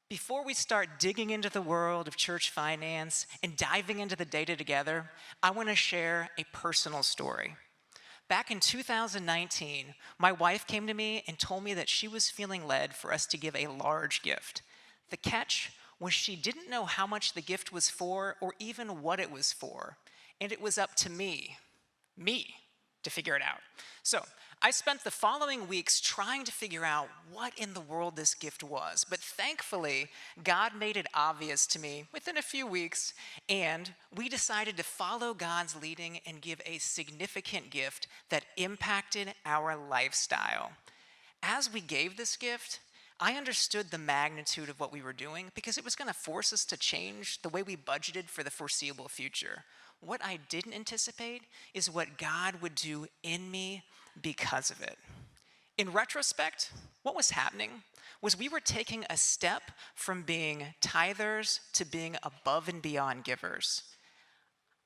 Before we start digging into the world of church finance and diving into the data together, I want to share a personal story. Back in 2019, my wife came to me and told me that she was feeling led for us to give a large gift. The catch was she didn't know how much the gift was for or even what it was for, and it was up to me, to figure it out. So I spent the following weeks trying to figure out what in the world this gift was, but thankfully, God made it obvious to me within a few weeks, and we decided to follow God's leading and give a significant gift that impacted our lifestyle. As we gave this gift, I understood the magnitude of what we were doing because it was going to force us to change the way we budgeted for the foreseeable future. What I didn't anticipate is what God would do in me because of it. In retrospect, what was happening was we were taking a step from being tithers to being above and beyond givers.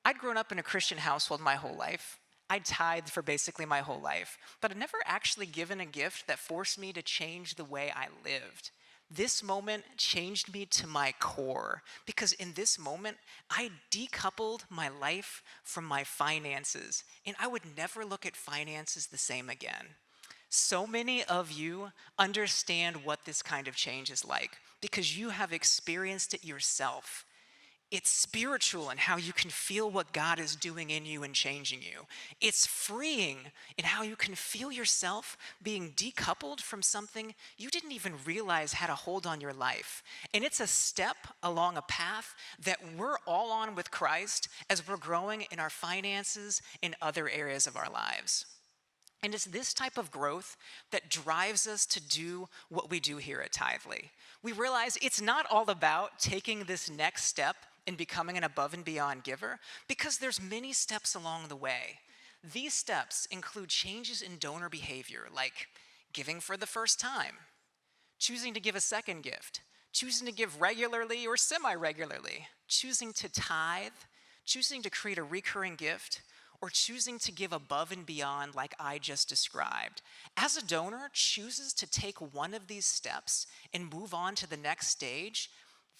I'd grown up in a Christian household my whole life. I'd tithed for basically my whole life, but I'd never actually given a gift that forced me to change the way I lived. This moment changed me to my core because in this moment, I decoupled my life from my finances, and I would never look at finances the same again. So many of you understand what this kind of change is like because you have experienced it yourself. It's spiritual in how you can feel what God is doing in you and changing you. It's freeing in how you can feel yourself being decoupled from something you didn't even realize had a hold on your life. And it's a step along a path that we're all on with Christ as we're growing in our finances and other areas of our lives. And it's this type of growth that drives us to do what we do here at Tithely. We realize it's not all about taking this next step in becoming an above and beyond giver, because there's many steps along the way. These steps include changes in donor behavior, like giving for the first time, choosing to give a second gift, choosing to give regularly or semi-regularly, choosing to tithe, choosing to create a recurring gift, or choosing to give above and beyond like I just described. As a donor chooses to take one of these steps and move on to the next stage,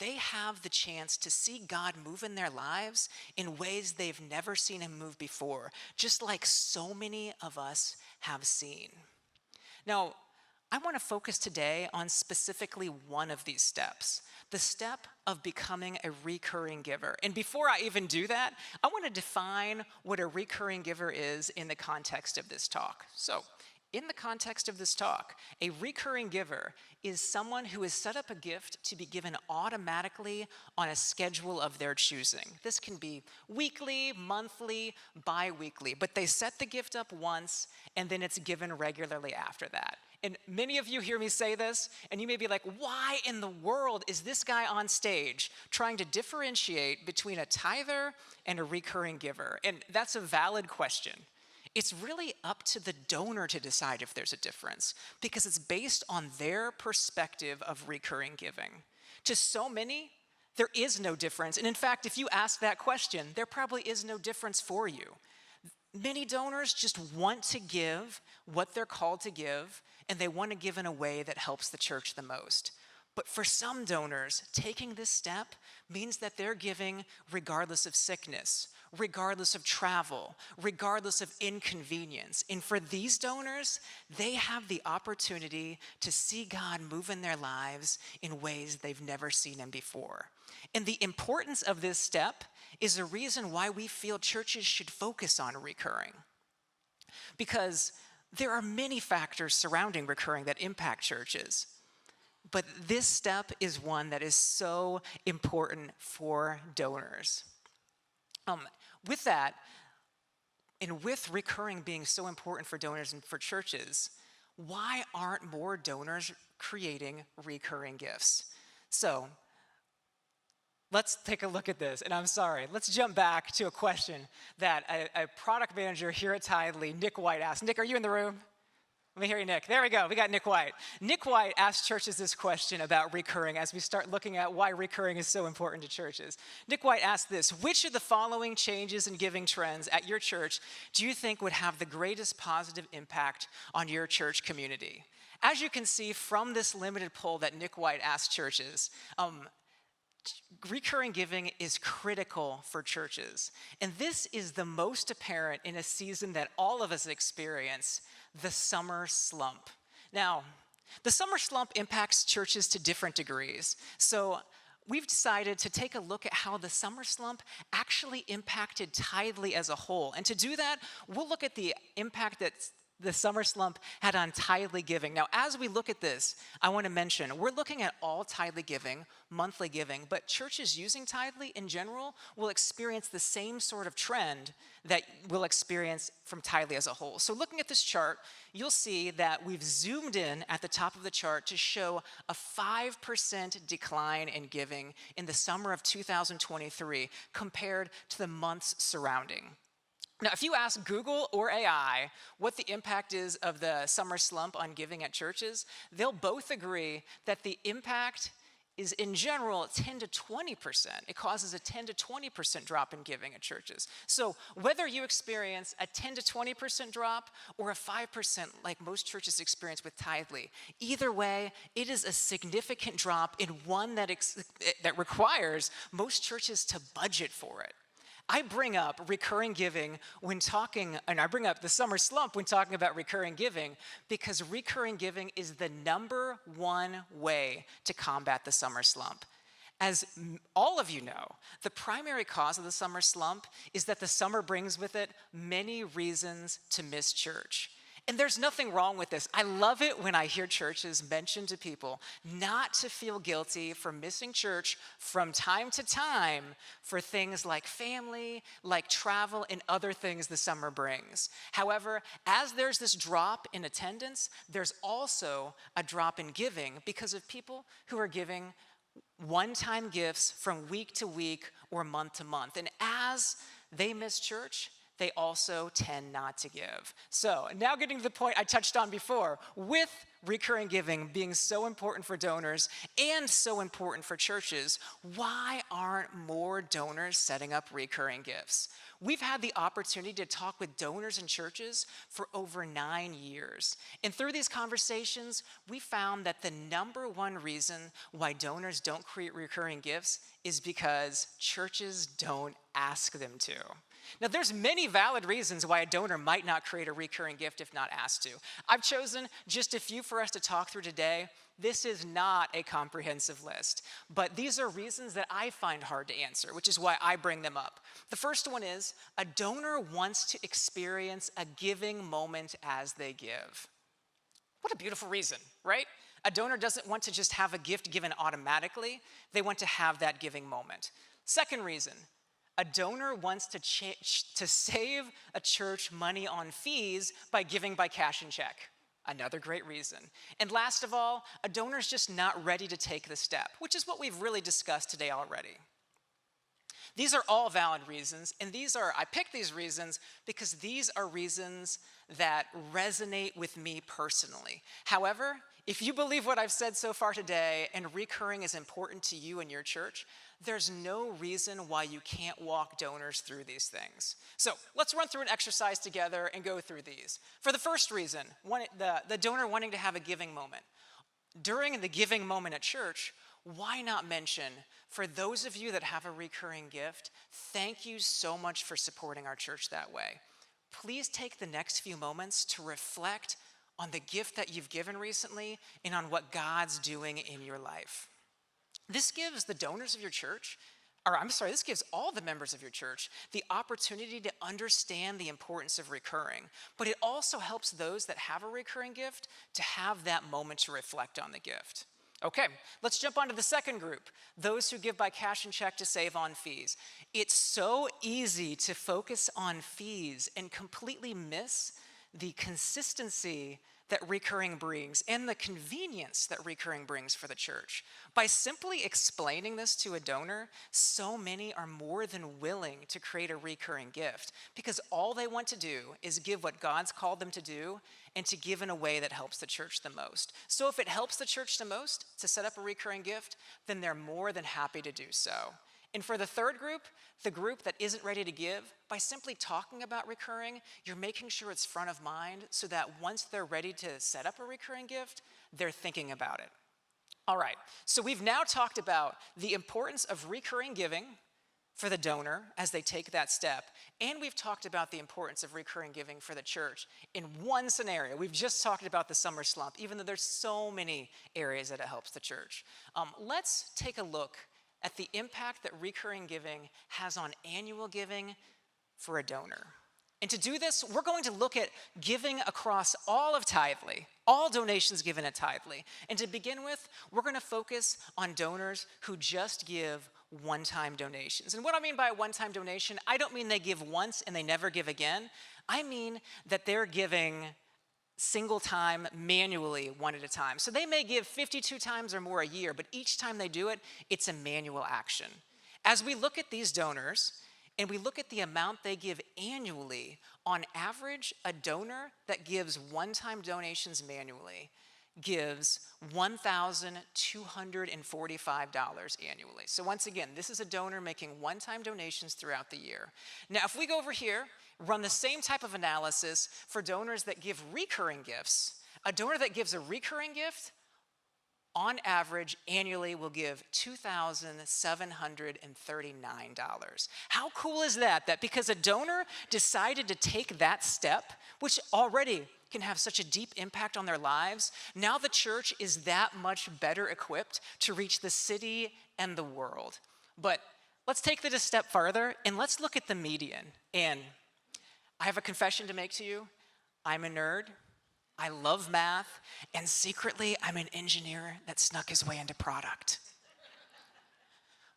they have the chance to see God move in their lives in ways they've never seen him move before, just like so many of us have seen. Now, I want to focus today on specifically one of these steps, the step of becoming a recurring giver. And before I even do that, I want to define what a recurring giver is in the context of this talk. So, in the context of this talk, a recurring giver is someone who has set up a gift to be given automatically on a schedule of their choosing. This can be weekly, monthly, bi-weekly, but they set the gift up once and then it's given regularly after that. And many of you hear me say this, and you may be like, why in the world is this guy on stage trying to differentiate between a tither and a recurring giver? And that's a valid question. It's really up to the donor to decide if there's a difference because it's based on their perspective of recurring giving. To so many, there is no difference. And in fact, if you ask that question, there probably is no difference for you. Many donors just want to give what they're called to give, and they want to give in a way that helps the church the most. But for some donors, taking this step means that they're giving regardless of sickness, regardless of travel, regardless of inconvenience. And for these donors, they have the opportunity to see God move in their lives in ways they've never seen him before. And the importance of this step is a reason why we feel churches should focus on recurring. Because there are many factors surrounding recurring that impact churches. But this step is one that is so important for donors. With that, and with recurring being so important for donors and for churches, why aren't more donors creating recurring gifts? So let's take a look at this. And I'm sorry, let's jump back to a question that a product manager here at Tithely, Nick White, asked. Nick, are you in the room? Let me hear you, Nick. There we go. We got Nick White. Nick White asked churches this question about recurring as we start looking at why recurring is so important to churches. Nick White asked this: which of the following changes in giving trends at your church do you think would have the greatest positive impact on your church community? as you can see from this limited poll that Nick White asked churches, recurring giving is critical for churches. And this is the most apparent in a season that all of us experience, the summer slump. Now, the summer slump impacts churches to different degrees. So we've decided to take a look at how the summer slump actually impacted Tithely as a whole. And to do that, we'll look at the impact that the summer slump had on Tithely giving. Now, as we look at this, I want to mention, we're looking at all Tithely giving, monthly giving, but churches using Tithely in general will experience the same sort of trend that we'll experience from Tithely as a whole. So looking at this chart, you'll see that we've zoomed in at the top of the chart to show a 5% decline in giving in the summer of 2023 compared to the months surrounding. Now, if you ask Google or AI what the impact is of the summer slump on giving at churches, they'll both agree that the impact is, in general, 10 to 20%. It causes a 10 to 20% drop in giving at churches. So whether you experience a 10 to 20% drop or a 5% like most churches experience with Tithely, either way, it is a significant drop in one that requires most churches to budget for it. I bring up recurring giving when talking, and I bring up the summer slump when talking about recurring giving, because recurring giving is the number one way to combat the summer slump. As all of you know, the primary cause of the summer slump is that the summer brings with it many reasons to miss church. And there's nothing wrong with this. I love it when I hear churches mention to people not to feel guilty for missing church from time to time for things like family, like travel, and other things the summer brings. However, as there's this drop in attendance, there's also a drop in giving because of people who are giving one-time gifts from week to week or month to month. And as they miss church, they also tend not to give. So now getting to the point I touched on before, with recurring giving being so important for donors and so important for churches, why aren't more donors setting up recurring gifts? We've had the opportunity to talk with donors and churches for over 9 years. And through these conversations, we found that the number one reason why donors don't create recurring gifts is because churches don't ask them to. Now, there's many valid reasons why a donor might not create a recurring gift if not asked to. I've chosen just a few for us to talk through today. This is not a comprehensive list, but these are reasons that I find hard to answer, which is why I bring them up. The first one is a donor wants to experience a giving moment as they give. What a beautiful reason, right? A donor doesn't want to just have a gift given automatically. They want to have that giving moment. Second reason, a donor wants to save a church money on fees by giving by cash and check. Another great reason. And last of all, a donor's just not ready to take the step, which is what we've really discussed today already. These are all valid reasons, and I picked these reasons because these are reasons that resonate with me personally. However, if you believe what I've said so far today and recurring is important to you and your church, there's no reason why you can't walk donors through these things. So let's run through an exercise together and go through these. For the first reason, the donor wanting to have a giving moment. During the giving moment at church, why not mention, for those of you that have a recurring gift, thank you so much for supporting our church that way. Please take the next few moments to reflect on the gift that you've given recently and on what God's doing in your life. This gives the donors of your church, this gives all the members of your church the opportunity to understand the importance of recurring, but it also helps those that have a recurring gift to have that moment to reflect on the gift. Okay, let's jump on to the second group, those who give by cash and check to save on fees. It's so easy to focus on fees and completely miss the consistency that recurring brings and the convenience that recurring brings for the church. By simply explaining this to a donor, so many are more than willing to create a recurring gift because all they want to do is give what God's called them to do and to give in a way that helps the church the most. So if it helps the church the most to set up a recurring gift, then they're more than happy to do so. And for the third group, the group that isn't ready to give, by simply talking about recurring, you're making sure it's front of mind so that once they're ready to set up a recurring gift, they're thinking about it. All right, so we've now talked about the importance of recurring giving for the donor as they take that step, and we've talked about the importance of recurring giving for the church in one scenario. We've just talked about the summer slump, even though there's so many areas that it helps the church. Let's take a look at the impact that recurring giving has on annual giving for a donor. And to do this, we're going to look at giving across all of Tithely, all donations given at Tithely. And to begin with, we're going to focus on donors who just give one-time donations. And what I mean by a one-time donation, I don't mean they give once and they never give again. I mean that they're giving single time, manually, one at a time. So they may give 52 times or more a year, but each time they do it, it's a manual action. As we look at these donors, and we look at the amount they give annually, on average, a donor that gives one-time donations manually gives $1,245 annually. So once again, this is a donor making one-time donations throughout the year. Now, if we go over here, run the same type of analysis for donors that give recurring gifts, a donor that gives a recurring gift, on average, annually will give $2,739. How cool is that? That because a donor decided to take that step, which already can have such a deep impact on their lives, now the church is that much better equipped to reach the city and the world. But let's take it a step farther, and let's look at the median. And I have a confession to make to you. I'm a nerd. I love math, and secretly, I'm an engineer that snuck his way into product.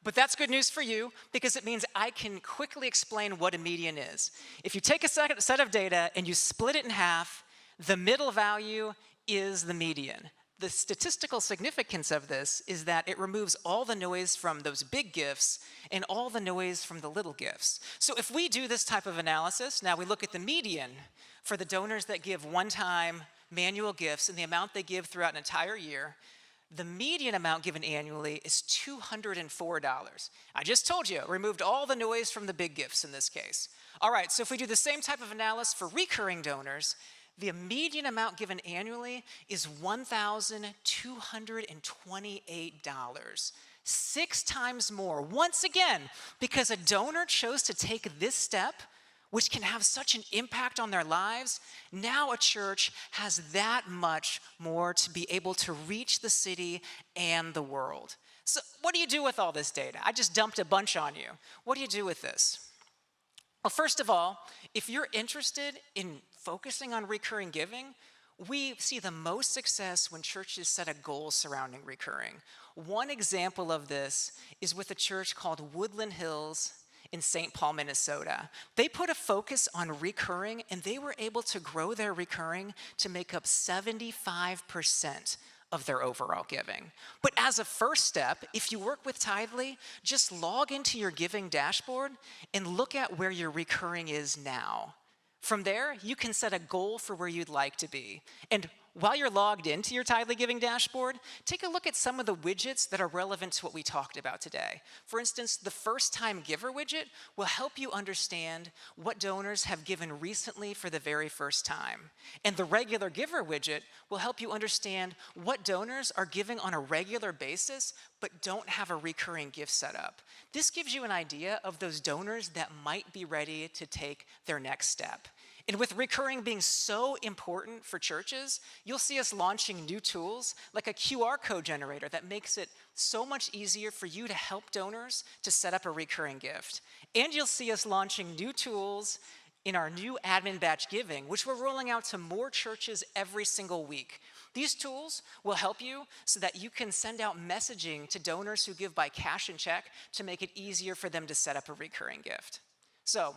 But that's good news for you because it means I can quickly explain what a median is. If you take a set of data and you split it in half, the middle value is the median. The statistical significance of this is that it removes all the noise from those big gifts and all the noise from the little gifts. So if we do this type of analysis, now we look at the median for the donors that give one-time manual gifts and the amount they give throughout an entire year, the median amount given annually is $204. I just told you, removed all the noise from the big gifts in this case. All right, so if we do the same type of analysis for recurring donors, the median amount given annually is $1,228. 6 times more, once again, because a donor chose to take this step, which can have such an impact on their lives. Now a church has that much more to be able to reach the city and the world. So what do you do with all this data? I just dumped a bunch on you. What do you do with this? Well, first of all, if you're interested in focusing on recurring giving, we see the most success when churches set a goal surrounding recurring. One example of this is with a church called Woodland Hills in St. Paul, Minnesota. They put a focus on recurring, and they were able to grow their recurring to make up 75% of their overall giving. But as a first step, if you work with Tithely, just log into your giving dashboard and look at where your recurring is now. From there, you can set a goal for where you'd like to be. And while you're logged into your Tithely Giving dashboard, take a look at some of the widgets that are relevant to what we talked about today. For instance, the first-time giver widget will help you understand what donors have given recently for the very first time. And the regular giver widget will help you understand what donors are giving on a regular basis but don't have a recurring gift set up. This gives you an idea of those donors that might be ready to take their next step. And with recurring being so important for churches, you'll see us launching new tools like a QR code generator that makes it so much easier for you to help donors to set up a recurring gift. And you'll see us launching new tools in our new admin batch giving, which we're rolling out to more churches every single week. These tools will help you so that you can send out messaging to donors who give by cash and check to make it easier for them to set up a recurring gift. So,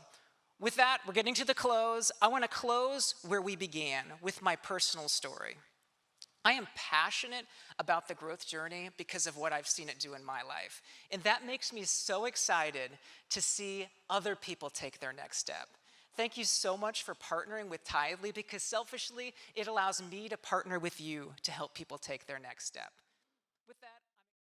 with that, we're getting to the close. I want to close where we began, with my personal story. I am passionate about the growth journey because of what I've seen it do in my life. And that makes me so excited to see other people take their next step. Thank you so much for partnering with Tithely, because selfishly, it allows me to partner with you to help people take their next step. With that,